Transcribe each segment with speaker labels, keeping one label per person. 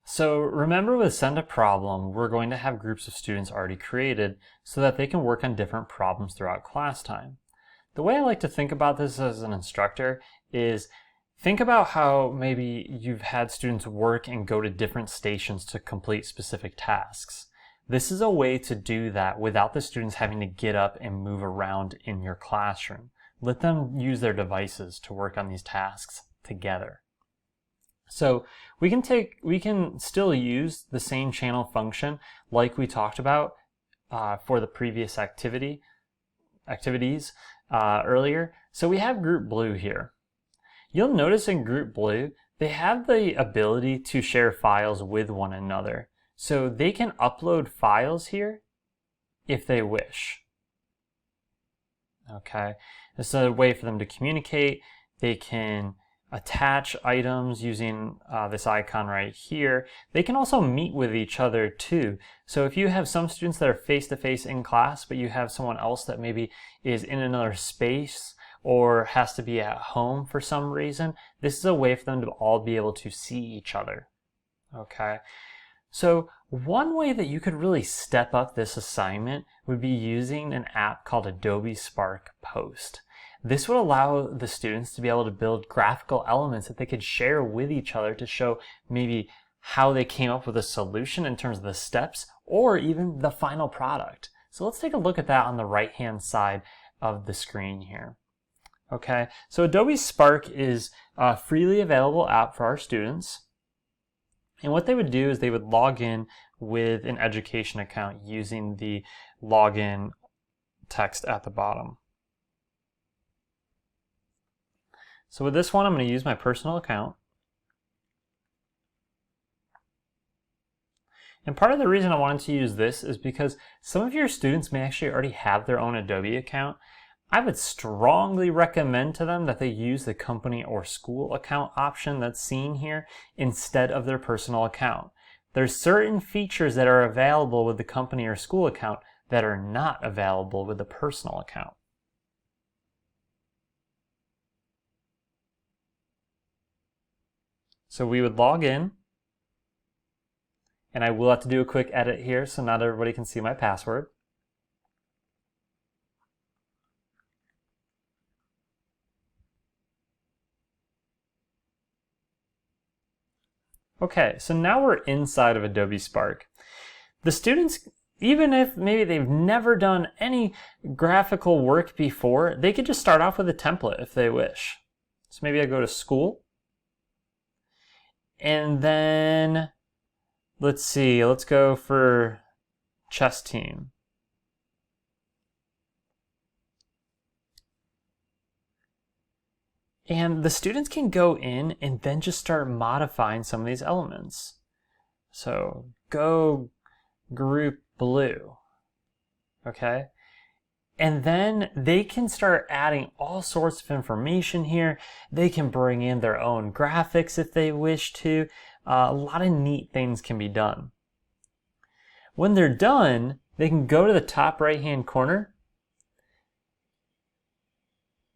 Speaker 1: So remember, with Send a Problem, we're going to have groups of students already created so that they can work on different problems throughout class time. The way I like to think about this as an instructor is think about how maybe you've had students work and go to different stations to complete specific tasks. This is a way to do that without the students having to get up and move around in your classroom. Let them use their devices to work on these tasks together. So we can still use the same channel function like we talked about for the previous activities earlier. So we have Group Blue here. You'll notice in Group Blue, they have the ability to share files with one another. So they can upload files here if they wish. Okay, this is a way for them to communicate. They can attach items using this icon right here. They can also meet with each other too. So if you have some students that are face-to-face in class, but you have someone else that maybe is in another space or has to be at home for some reason, this is a way for them to all be able to see each other. Okay, so one way that you could really step up this assignment would be using an app called Adobe Spark Post. This would allow the students to be able to build graphical elements that they could share with each other to show maybe how they came up with a solution in terms of the steps or even the final product. So let's take a look at that on the right-hand side of the screen here. Okay, so Adobe Spark is a freely available app for our students. And what they would do is they would log in with an education account using the login text at the bottom. So with this one, I'm going to use my personal account. And part of the reason I wanted to use this is because some of your students may actually already have their own Adobe account. I would strongly recommend to them that they use the company or school account option that's seen here instead of their personal account. There's certain features that are available with the company or school account that are not available with the personal account. So we would log in, and I will have to do a quick edit here so not everybody can see my password. Okay, so now we're inside of Adobe Spark. The students, even if maybe they've never done any graphical work before, they could just start off with a template if they wish. So maybe I go to school. And then, let's see, let's go for chess team. And the students can go in and then just start modifying some of these elements. So go Group Blue, okay? And then they can start adding all sorts of information here. They can bring in their own graphics if they wish to. A lot of neat things can be done. When they're done, they can go to the top right-hand corner,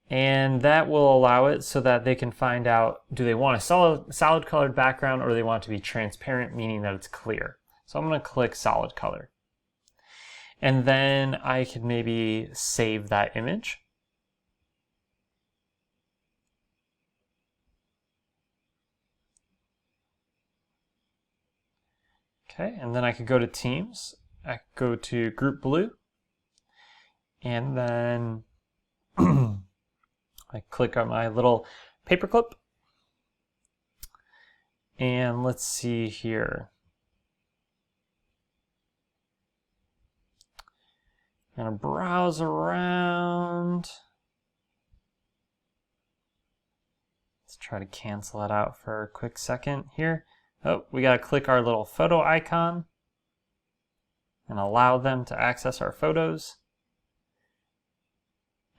Speaker 1: and that will allow it so that they can find out, do they want a solid colored background or do they want it to be transparent, meaning that it's clear. So I'm going to click solid color. And then I could maybe save that image. Okay, and then I could go to Teams. I could go to Group Blue. And then I click on my little paperclip. And let's see here. I'm gonna browse around. Let's try to cancel it out for a quick second here. Oh, we gotta click our little photo icon and allow them to access our photos.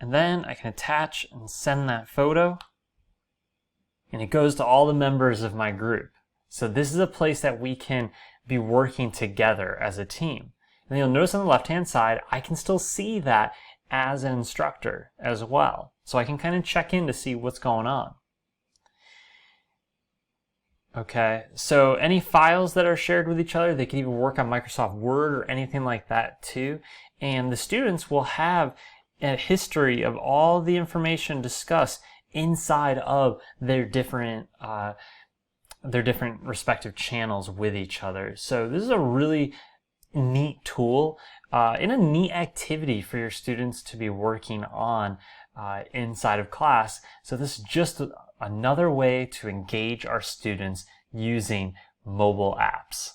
Speaker 1: And then I can attach and send that photo, and it goes to all the members of my group. So this is a place that we can be working together as a team. And you'll notice on the left-hand side, I can still see that as an instructor as well. So I can kind of check in to see what's going on. Okay, so any files that are shared with each other, they can even work on Microsoft Word or anything like that too. And the students will have a history of all the information discussed inside of their different respective channels with each other. So this is a really neat tool and a neat activity for your students to be working on inside of class. So this is just another way to engage our students using mobile apps.